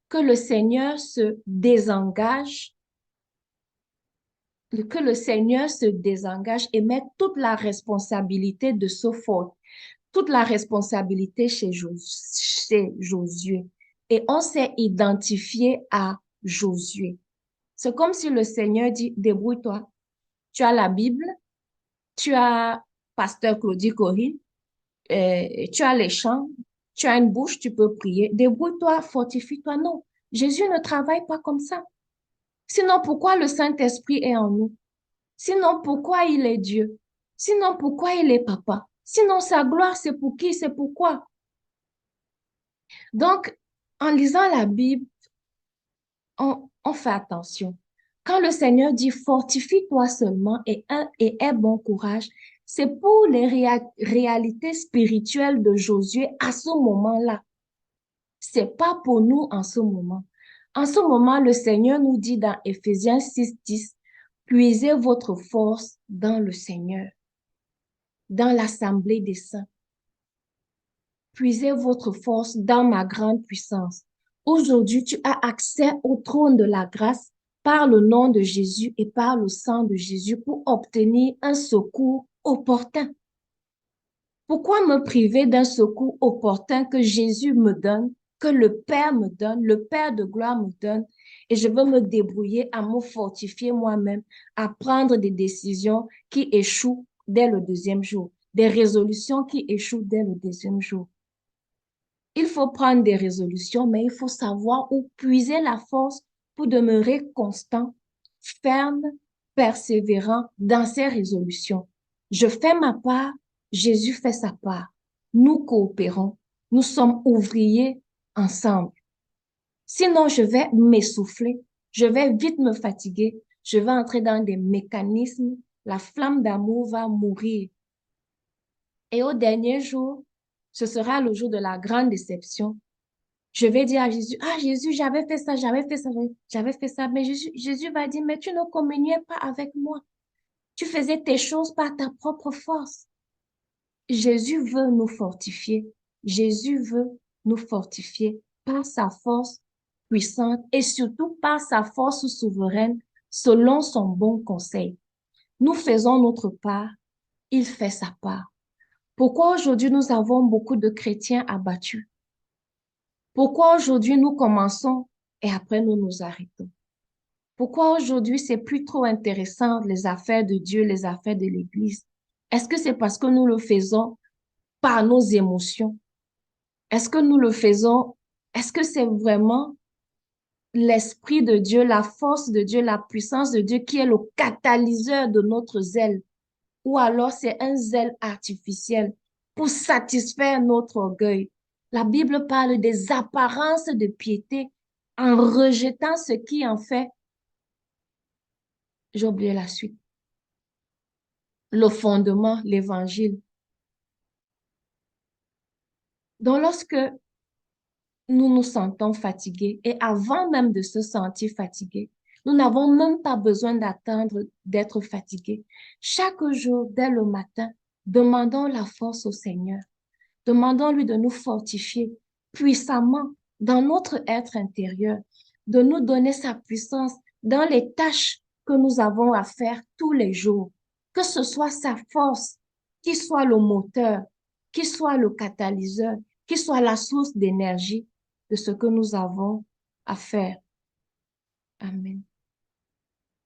que le Seigneur se désengage, que le Seigneur se désengage et met toute la responsabilité de ce fort, toute la responsabilité chez Josué. Et on s'est identifié à Josué. C'est comme si le Seigneur dit, débrouille-toi. Tu as la Bible, tu as Pasteur Claudie Corinne, tu as les chants, tu as une bouche, tu peux prier. Débrouille-toi, fortifie-toi. Non, Jésus ne travaille pas comme ça. Sinon, pourquoi le Saint-Esprit est en nous? Sinon, pourquoi il est Dieu? Sinon, pourquoi il est papa? Sinon, sa gloire, c'est pour qui? C'est pourquoi? Donc, en lisant la Bible, on fait attention. Quand le Seigneur dit fortifie-toi seulement et aie bon courage, c'est pour les réalités spirituelles de Josué à ce moment-là. C'est pas pour nous en ce moment. En ce moment, le Seigneur nous dit dans Éphésiens 6:10, puisez votre force dans le Seigneur, dans l'assemblée des saints. Puisez votre force dans ma grande puissance. Aujourd'hui, tu as accès au trône de la grâce par le nom de Jésus et par le sang de Jésus pour obtenir un secours opportun. Pourquoi me priver d'un secours opportun que Jésus me donne, que le Père me donne, le Père de gloire me donne, et je veux me débrouiller à me fortifier moi-même, à prendre des décisions qui échouent dès le deuxième jour, des résolutions qui échouent dès le deuxième jour. Il faut prendre des résolutions, mais il faut savoir où puiser la force pour demeurer constant, ferme, persévérant dans ses résolutions. Je fais ma part, Jésus fait sa part. Nous coopérons, nous sommes ouvriers ensemble. Sinon, je vais m'essouffler, je vais vite me fatiguer, je vais entrer dans des mécanismes, la flamme d'amour va mourir. Et au dernier jour, ce sera le jour de la grande déception. Je vais dire à Jésus, ah Jésus, j'avais fait ça, j'avais fait ça, j'avais fait ça. Mais Jésus va dire, mais tu ne communiais pas avec moi. Tu faisais tes choses par ta propre force. Jésus veut nous fortifier. Jésus veut nous fortifier par sa force puissante et surtout par sa force souveraine selon son bon conseil. Nous faisons notre part, il fait sa part. Pourquoi aujourd'hui nous avons beaucoup de chrétiens abattus? Pourquoi aujourd'hui nous commençons et après nous nous arrêtons? Pourquoi aujourd'hui c'est plus trop intéressant les affaires de Dieu, les affaires de l'Église? Est-ce que c'est parce que nous le faisons par nos émotions? Est-ce que nous le faisons? Est-ce que c'est vraiment l'Esprit de Dieu, la force de Dieu, la puissance de Dieu qui est le catalyseur de notre zèle? Ou alors c'est un zèle artificiel pour satisfaire notre orgueil? La Bible parle des apparences de piété en rejetant ce qui en fait, j'ai oublié la suite, le fondement, l'évangile. Donc lorsque nous nous sentons fatigués et avant même de se sentir fatigués, nous n'avons même pas besoin d'attendre d'être fatigués. Chaque jour, dès le matin, demandons la force au Seigneur. Demandons-lui de nous fortifier puissamment dans notre être intérieur, de nous donner sa puissance dans les tâches que nous avons à faire tous les jours. Que ce soit sa force qui soit le moteur, qui soit le catalyseur, qui soit la source d'énergie de ce que nous avons à faire. Amen.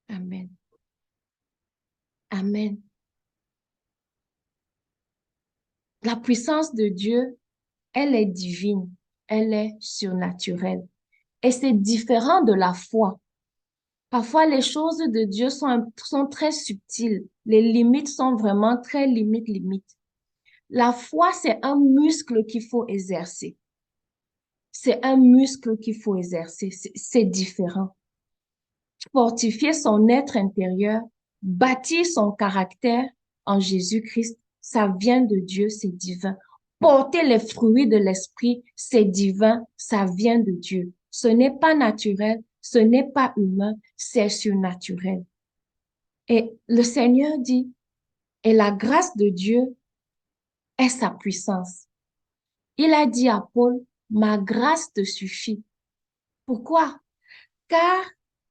Amen. Amen. La puissance de Dieu, elle est divine, elle est surnaturelle. Et c'est différent de la foi. Parfois, les choses de Dieu sont très subtiles. Les limites sont vraiment très limites. La foi, c'est un muscle qu'il faut exercer. C'est un muscle qu'il faut exercer. C'est différent. Fortifier son être intérieur, bâtir son caractère en Jésus-Christ, ça vient de Dieu, c'est divin. Porter les fruits de l'esprit, c'est divin, ça vient de Dieu. Ce n'est pas naturel, ce n'est pas humain, c'est surnaturel. Et le Seigneur dit, et la grâce de Dieu est sa puissance. Il a dit à Paul, ma grâce te suffit. Pourquoi? Car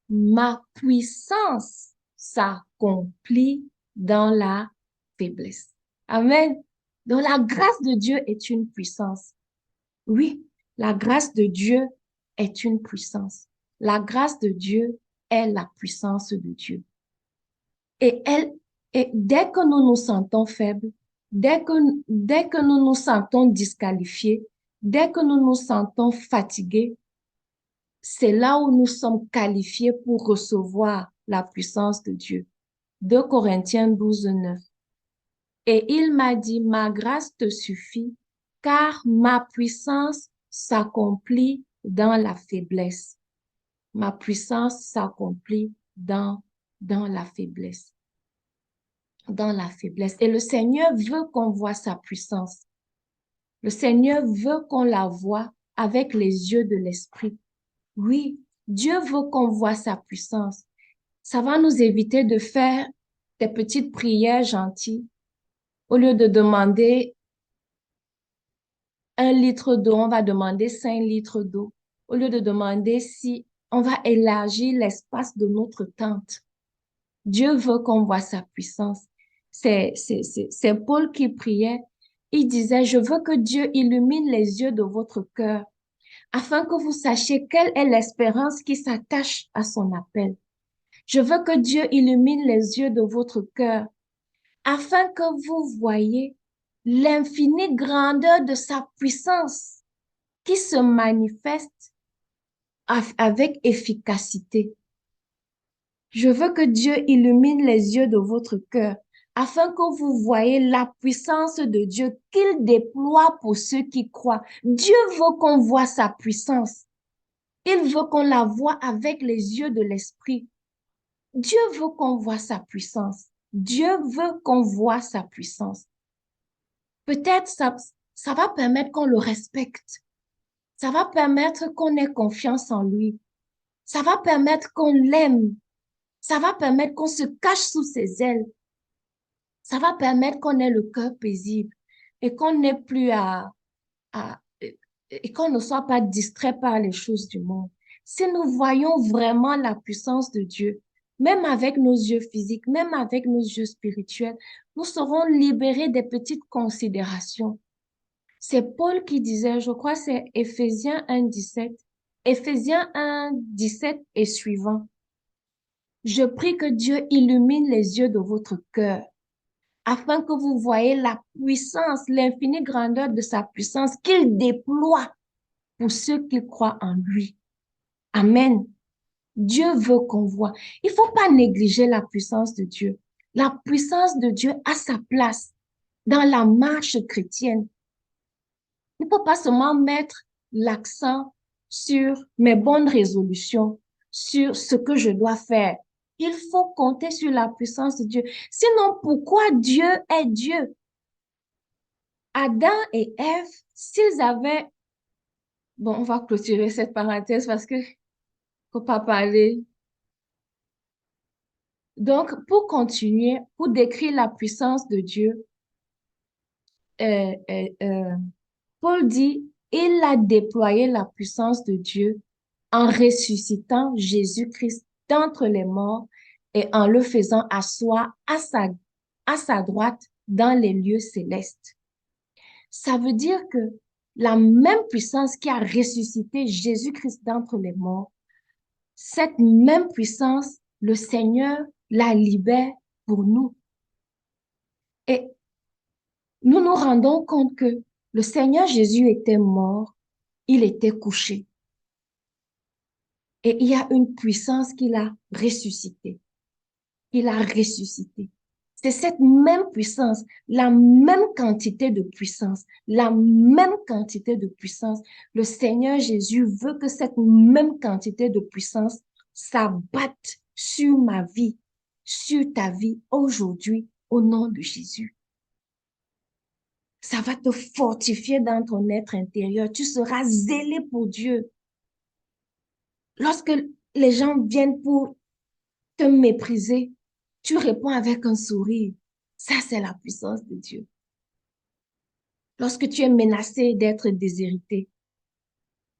ma puissance s'accomplit dans la faiblesse. Amen. Donc la grâce de Dieu est une puissance. Oui, la grâce de Dieu est une puissance. La grâce de Dieu est la puissance de Dieu. Et et dès que nous nous sentons faibles, dès que nous nous sentons disqualifiés, dès que nous nous sentons fatigués, c'est là où nous sommes qualifiés pour recevoir la puissance de Dieu. 2 Corinthiens 12:9. Et il m'a dit, ma grâce te suffit, car ma puissance s'accomplit dans la faiblesse. Ma puissance s'accomplit dans la faiblesse. Dans la faiblesse. Et le Seigneur veut qu'on voit sa puissance. Le Seigneur veut qu'on la voie avec les yeux de l'esprit. Oui, Dieu veut qu'on voit sa puissance. Ça va nous éviter de faire des petites prières gentilles. Au lieu de demander 1 litre d'eau, on va demander 5 litres d'eau. Au lieu de demander si on va élargir l'espace de notre tente. Dieu veut qu'on voit sa puissance. C'est Paul qui priait. Il disait, je veux que Dieu illumine les yeux de votre cœur afin que vous sachiez quelle est l'espérance qui s'attache à son appel. Je veux que Dieu illumine les yeux de votre cœur afin que vous voyez l'infinie grandeur de sa puissance qui se manifeste avec efficacité. Je veux que Dieu illumine les yeux de votre cœur afin que vous voyez la puissance de Dieu qu'il déploie pour ceux qui croient. Dieu veut qu'on voit sa puissance. Il veut qu'on la voie avec les yeux de l'esprit. Dieu veut qu'on voit sa puissance. Dieu veut qu'on voit sa puissance. Peut-être ça va permettre qu'on le respecte. Ça va permettre qu'on ait confiance en lui. Ça va permettre qu'on l'aime. Ça va permettre qu'on se cache sous ses ailes. Ça va permettre qu'on ait le cœur paisible et qu'on n'ait plus et qu'on ne soit pas distrait par les choses du monde. Si nous voyons vraiment la puissance de Dieu, même avec nos yeux physiques, même avec nos yeux spirituels, nous serons libérés des petites considérations. C'est Paul qui disait, je crois, c'est Éphésiens 1:17, Éphésiens 1:17 et suivant. Je prie que Dieu illumine les yeux de votre cœur afin que vous voyez la puissance, l'infinie grandeur de sa puissance qu'il déploie pour ceux qui croient en lui. Amen. Dieu veut qu'on voit. Il ne faut pas négliger la puissance de Dieu. La puissance de Dieu a sa place dans la marche chrétienne. Il ne faut pas seulement mettre l'accent sur mes bonnes résolutions, sur ce que je dois faire. Il faut compter sur la puissance de Dieu. Sinon, pourquoi Dieu est Dieu? Adam et Ève, s'ils avaient... Bon, on va clôturer cette parenthèse parce que faut pas parler. Donc, pour continuer, pour décrire la puissance de Dieu, euh, euh, euh, Paul dit, il a déployé la puissance de Dieu en ressuscitant Jésus-Christ d'entre les morts et en le faisant asseoir à sa droite dans les lieux célestes. Ça veut dire que la même puissance qui a ressuscité Jésus-Christ d'entre les morts, cette même puissance, le Seigneur la libère pour nous. Et nous nous rendons compte que le Seigneur Jésus était mort, il était couché. Et il y a une puissance qu'il a ressuscité. Il a ressuscité. C'est cette même puissance, la même quantité de puissance, la même quantité de puissance. Le Seigneur Jésus veut que cette même quantité de puissance s'abatte sur ma vie, sur ta vie aujourd'hui, au nom de Jésus. Ça va te fortifier dans ton être intérieur. Tu seras zélé pour Dieu. Lorsque les gens viennent pour te mépriser, tu réponds avec un sourire. Ça, c'est la puissance de Dieu. Lorsque tu es menacé d'être déshérité,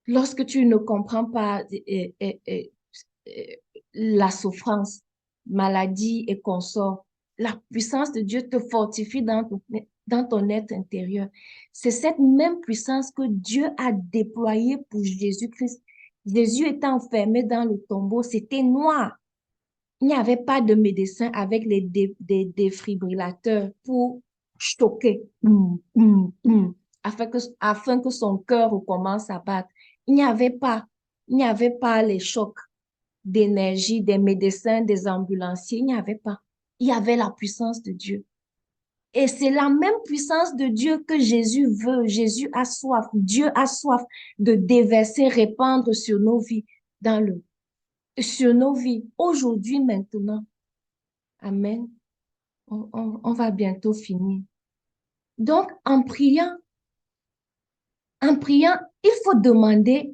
lorsque tu ne comprends pas euh, la souffrance, maladie et consort, la puissance de Dieu te fortifie dans ton être intérieur. C'est cette même puissance que Dieu a déployée pour Jésus-Christ. Jésus était enfermé dans le tombeau, c'était noir. Il n'y avait pas de médecin avec des défibrillateurs pour choquer, afin que son cœur recommence à battre. Il n'y avait pas, il n'y avait pas les chocs d'énergie des médecins, des ambulanciers. Il n'y avait pas. Il y avait la puissance de Dieu. Et c'est la même puissance de Dieu que Jésus veut. Jésus a soif. Dieu a soif de déverser, répandre sur nos vies, sur nos vies, aujourd'hui, maintenant. Amen. On va bientôt finir. Donc, en priant, il faut demander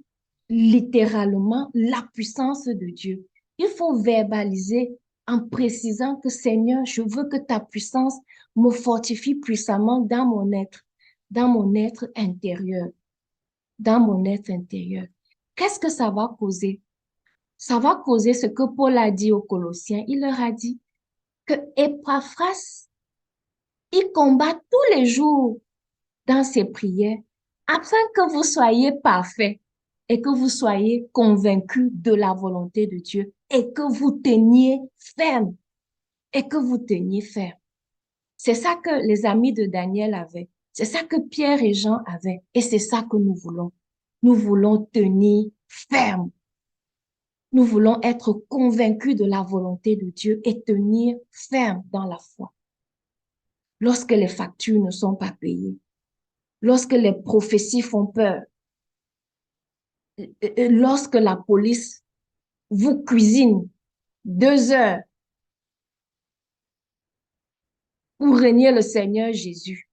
littéralement la puissance de Dieu. Il faut verbaliser en précisant que Seigneur, je veux que ta puissance me fortifie puissamment dans mon être intérieur, dans mon être intérieur. Qu'est-ce que ça va causer? Ça va causer ce que Paul a dit aux Colossiens. Il leur a dit que Épaphras, il combat tous les jours dans ses prières afin que vous soyez parfaits et que vous soyez convaincus de la volonté de Dieu et que vous teniez ferme et que vous teniez ferme. C'est ça que les amis de Daniel avaient. C'est ça que Pierre et Jean avaient. Et c'est ça que nous voulons. Nous voulons tenir ferme. Nous voulons être convaincus de la volonté de Dieu et tenir ferme dans la foi. Lorsque les factures ne sont pas payées, lorsque les prophéties font peur, lorsque la police vous cuisine 2 heures pour régner le Seigneur Jésus,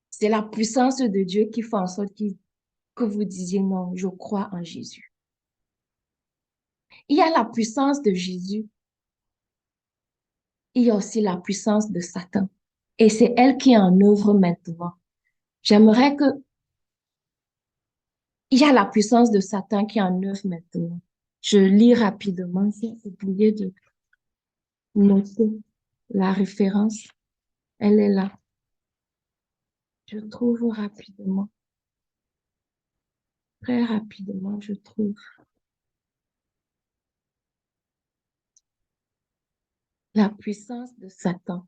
c'est la puissance de Dieu qui fait en sorte que vous disiez non, je crois en Jésus. Il y a la puissance de Jésus, il y a aussi la puissance de Satan. Et c'est elle qui est en œuvre maintenant. J'aimerais que il y a la puissance de Satan qui est en œuvre maintenant. Je lis rapidement, j'ai oublié de noter la référence. Elle est là. Je trouve rapidement, très rapidement, je trouve la puissance de Satan.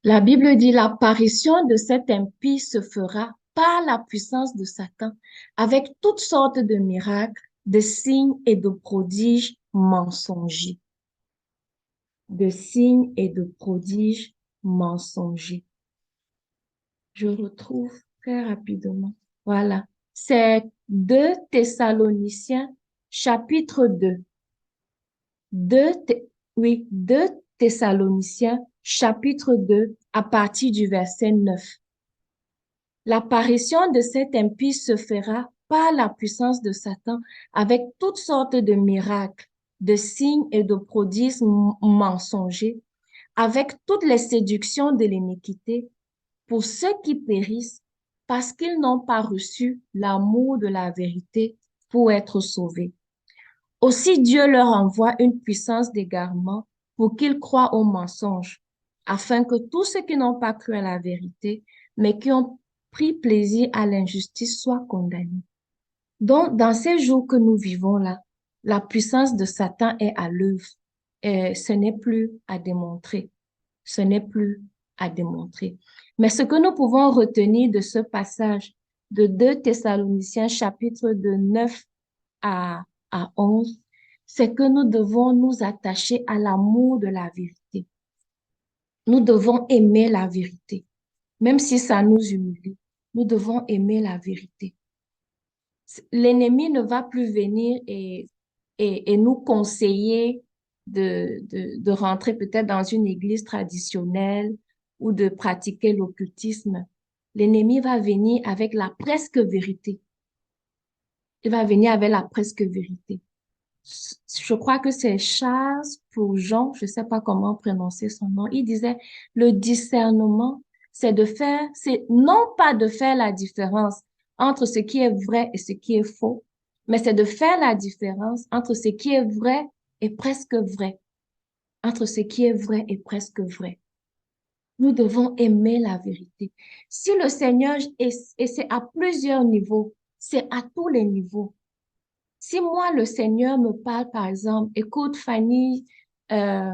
La Bible dit l'apparition de cet impie se fera par la puissance de Satan, avec toutes sortes de miracles, de signes et de prodiges mensongers. De signes et de prodiges mensongers. Je retrouve très rapidement. Voilà. C'est 2 Thessaloniciens, chapitre 2. 2, oui, 2 Thessaloniciens, chapitre 2, à partir du verset 9. L'apparition de cet impie se fera par la puissance de Satan avec toutes sortes de miracles, de signes et de prodiges mensongers, avec toutes les séductions de l'iniquité pour ceux qui périssent parce qu'ils n'ont pas reçu l'amour de la vérité pour être sauvés. Aussi Dieu leur envoie une puissance d'égarement pour qu'ils croient aux mensonges, afin que tous ceux qui n'ont pas cru à la vérité, mais qui ont pris plaisir à l'injustice soient condamnés. Donc, dans ces jours que nous vivons là, la puissance de Satan est à l'œuvre et ce n'est plus à démontrer. Ce n'est plus à démontrer. Mais ce que nous pouvons retenir de ce passage de 2 Thessaloniciens chapitre de 9 à, à 11, c'est que nous devons nous attacher à l'amour de la vérité. Nous devons aimer la vérité. Même si ça nous humilie, nous devons aimer la vérité. L'ennemi ne va plus venir et nous conseiller de rentrer peut-être dans une église traditionnelle ou de pratiquer l'occultisme. L'ennemi va venir avec la presque vérité. Il va venir avec la presque vérité. Je crois que c'est Charles Spurgeon, je ne sais pas comment prononcer son nom. Il disait, le discernement, c'est non pas de faire la différence entre ce qui est vrai et ce qui est faux, mais c'est de faire la différence entre ce qui est vrai et presque vrai. Entre ce qui est vrai et presque vrai. Nous devons aimer la vérité. Si le Seigneur, et c'est à plusieurs niveaux, c'est à tous les niveaux. Si moi, le Seigneur me parle, par exemple, écoute, Fanny, euh,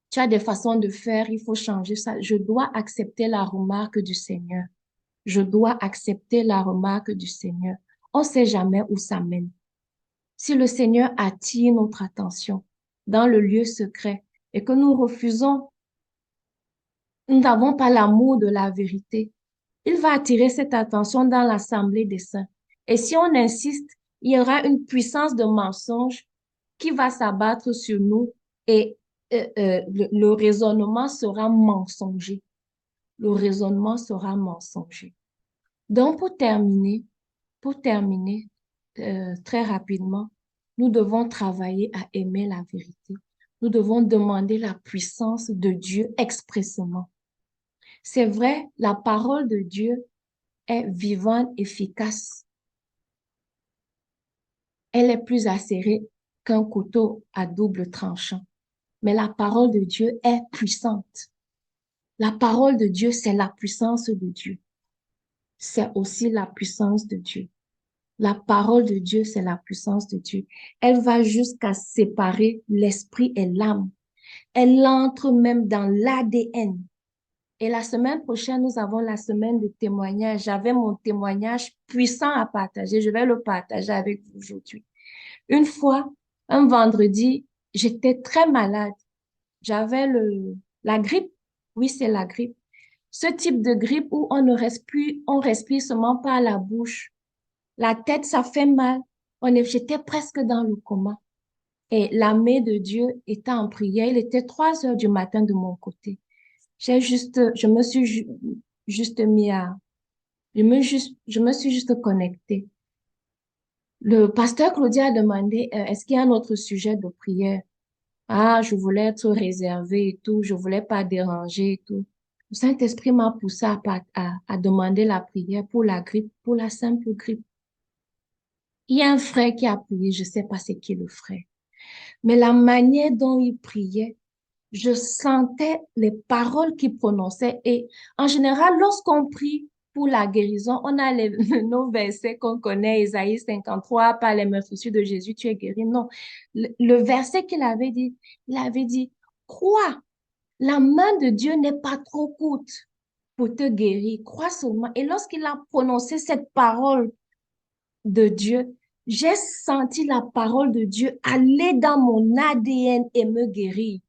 tu as des façons de faire, il faut changer ça. Je dois accepter la remarque du Seigneur. Je dois accepter la remarque du Seigneur. On ne sait jamais où ça mène. Si le Seigneur attire notre attention dans le lieu secret et que nous refusons, nous n'avons pas l'amour de la vérité, il va attirer cette attention dans l'assemblée des saints. Et si on insiste, il y aura une puissance de mensonge qui va s'abattre sur nous et le raisonnement sera mensonger. Le raisonnement sera mensonger. Donc, pour terminer très rapidement, nous devons travailler à aimer la vérité. Nous devons demander la puissance de Dieu expressément. C'est vrai, la parole de Dieu est vivante, efficace. Elle est plus acérée qu'un couteau à double tranchant. Mais la parole de Dieu est puissante. La parole de Dieu, c'est la puissance de Dieu. C'est aussi la puissance de Dieu. La parole de Dieu, c'est la puissance de Dieu. Elle va jusqu'à séparer l'esprit et l'âme. Elle entre même dans l'ADN. Et la semaine prochaine, nous avons la semaine de témoignage. J'avais mon témoignage puissant à partager. Je vais le partager avec vous aujourd'hui. Une fois, un vendredi, j'étais très malade. J'avais la grippe. Oui, c'est la grippe. Ce type de grippe où on respire seulement par la bouche. La tête, ça fait mal. J'étais presque dans le coma. Et la main de Dieu était en prière. Il était 3 heures du matin de mon côté. Je me suis juste mis Je me suis juste connectée. Le pasteur Claudia a demandé, est-ce qu'il y a un autre sujet de prière? Ah, je voulais être réservée et tout, je voulais pas déranger et tout. Le Saint-Esprit m'a poussé à demander la prière pour la grippe, pour la simple grippe. Il y a un frère qui a prié, je sais pas c'est qui le frère, mais la manière dont il priait, je sentais les paroles qu'il prononçait. Et en général, lorsqu'on prie pour la guérison, on a nos versets qu'on connaît, Isaïe 53, par les meurtrissures de Jésus, tu es guéri. Non, le verset il avait dit, crois, la main de Dieu n'est pas trop courte pour te guérir, crois seulement. Et lorsqu'il a prononcé cette parole de Dieu, j'ai senti la parole de Dieu aller dans mon ADN et me guérir.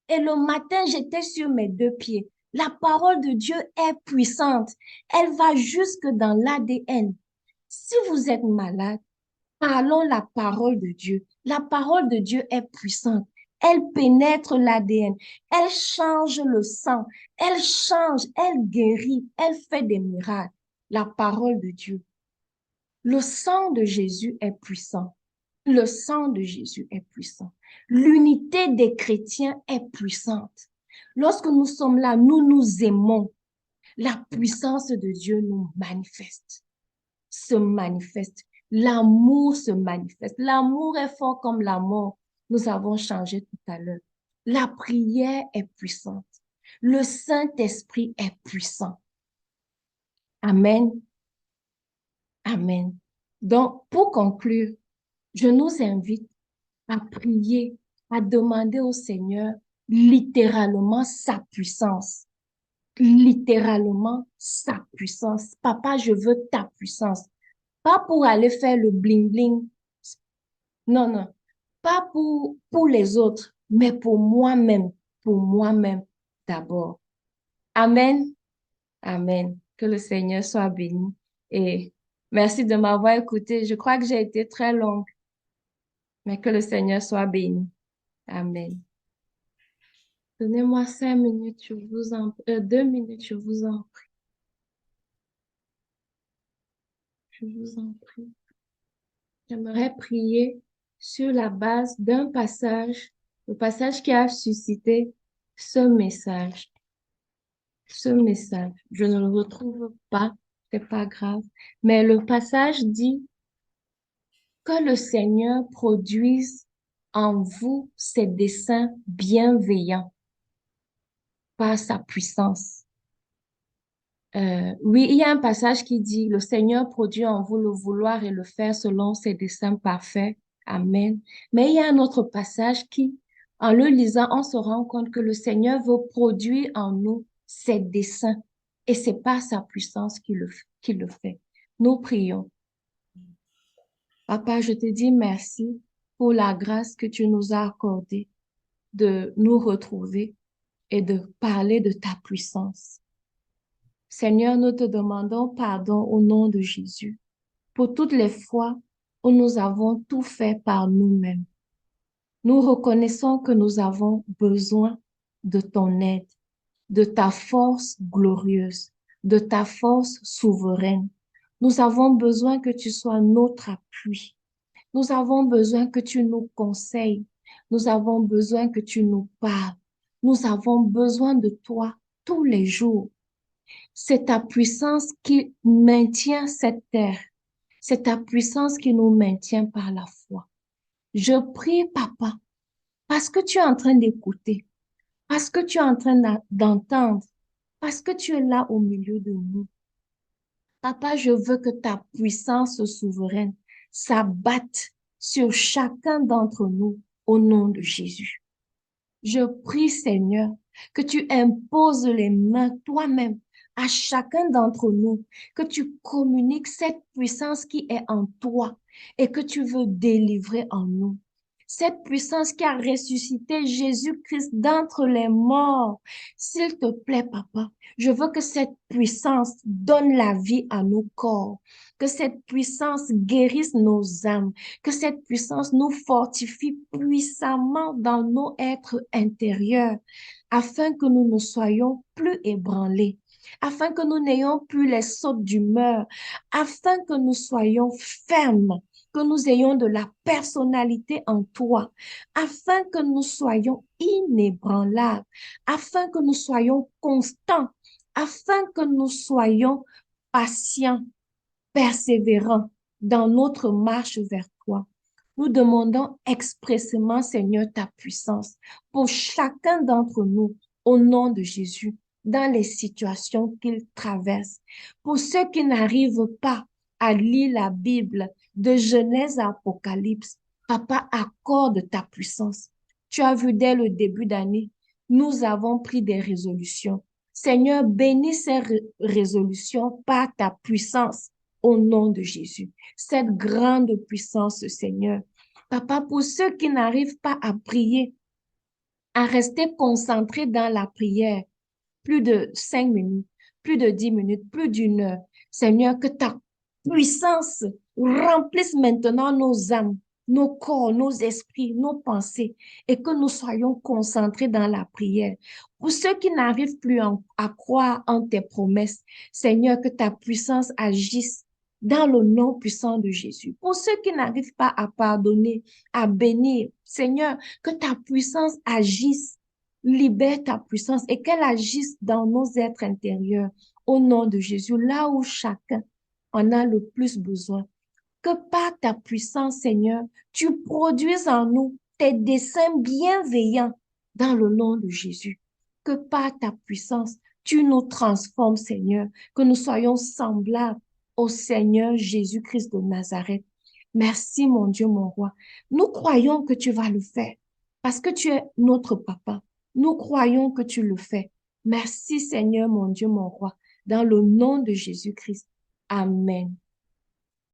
Et le matin, j'étais sur mes deux pieds. La parole de Dieu est puissante. Elle va jusque dans l'ADN. Si vous êtes malade, parlons la parole de Dieu. La parole de Dieu est puissante. Elle pénètre l'ADN. Elle change le sang. Elle change, elle guérit, elle fait des miracles. La parole de Dieu. Le sang de Jésus est puissant. Le sang de Jésus est puissant. L'unité des chrétiens est puissante. Lorsque nous sommes là, nous nous aimons. La puissance de Dieu nous manifeste, se manifeste. L'amour se manifeste. L'amour est fort comme la mort. Nous avons changé tout à l'heure. La prière est puissante. Le Saint-Esprit est puissant. Amen. Amen. Donc, pour conclure, je nous invite à prier, à demander au Seigneur littéralement sa puissance. Littéralement sa puissance. Papa, je veux ta puissance. Pas pour aller faire le bling-bling. Non, non. Pas pour les autres, mais pour moi-même. Pour moi-même d'abord. Amen. Amen. Que le Seigneur soit béni. Et merci de m'avoir écouté. Je crois que j'ai été très longue, mais que le Seigneur soit béni. Amen. Donnez-moi 5 minutes, 2 minutes, je vous en prie. Je vous en prie. J'aimerais prier sur la base d'un passage, le passage qui a suscité ce message. Ce message, je ne le retrouve pas, c'est pas grave, mais le passage dit que le Seigneur produise en vous ses desseins bienveillants par sa puissance. Oui, il y a un passage qui dit, le Seigneur produit en vous le vouloir et le faire selon ses desseins parfaits. Amen. Mais il y a un autre passage qui, en le lisant, on se rend compte que le Seigneur veut produire en nous ses desseins. Et c'est par sa puissance qu'il le fait. Nous prions. Papa, je te dis merci pour la grâce que tu nous as accordée de nous retrouver et de parler de ta puissance. Seigneur, nous te demandons pardon au nom de Jésus pour toutes les fois où nous avons tout fait par nous-mêmes. Nous reconnaissons que nous avons besoin de ton aide, de ta force glorieuse, de ta force souveraine. Nous avons besoin que tu sois notre appui. Nous avons besoin que tu nous conseilles. Nous avons besoin que tu nous parles. Nous avons besoin de toi tous les jours. C'est ta puissance qui maintient cette terre. C'est ta puissance qui nous maintient par la foi. Je prie, Papa, parce que tu es en train d'écouter, parce que tu es en train d'entendre, parce que tu es là au milieu de nous. Papa, je veux que ta puissance souveraine s'abatte sur chacun d'entre nous au nom de Jésus. Je prie, Seigneur, que tu imposes les mains toi-même à chacun d'entre nous, que tu communiques cette puissance qui est en toi et que tu veux délivrer en nous. Cette puissance qui a ressuscité Jésus-Christ d'entre les morts. S'il te plaît, Papa, je veux que cette puissance donne la vie à nos corps, que cette puissance guérisse nos âmes, que cette puissance nous fortifie puissamment dans nos êtres intérieurs, afin que nous ne soyons plus ébranlés, afin que nous n'ayons plus les sautes d'humeur, afin que nous soyons fermes, que nous ayons de la personnalité en toi, afin que nous soyons inébranlables, afin que nous soyons constants, afin que nous soyons patients, persévérants dans notre marche vers toi. Nous demandons expressément, Seigneur, ta puissance pour chacun d'entre nous, au nom de Jésus, dans les situations qu'ils traversent. Pour ceux qui n'arrivent pas à lire la Bible de Genèse à Apocalypse, Papa, accorde ta puissance. Tu as vu dès le début d'année, nous avons pris des résolutions. Seigneur, bénis ces résolutions par ta puissance au nom de Jésus. Cette grande puissance, Seigneur. Papa, pour ceux qui n'arrivent pas à prier, à rester concentrés dans la prière, plus de 5 minutes, plus de 10 minutes, plus d'une heure. Seigneur, que ta puissance remplisse maintenant nos âmes, nos corps, nos esprits, nos pensées, et que nous soyons concentrés dans la prière. Pour ceux qui n'arrivent plus à croire en tes promesses, Seigneur, que ta puissance agisse dans le nom puissant de Jésus. Pour ceux qui n'arrivent pas à pardonner, à bénir, Seigneur, que ta puissance agisse. Libère ta puissance et qu'elle agisse dans nos êtres intérieurs au nom de Jésus, là où chacun en a le plus besoin. Que par ta puissance, Seigneur, tu produises en nous tes desseins bienveillants dans le nom de Jésus. Que par ta puissance, tu nous transformes, Seigneur, que nous soyons semblables au Seigneur Jésus-Christ de Nazareth. Merci, mon Dieu, mon roi. Nous croyons que tu vas le faire parce que tu es notre papa. Nous croyons que tu le fais. Merci, Seigneur, mon Dieu, mon roi, dans le nom de Jésus-Christ. Amen.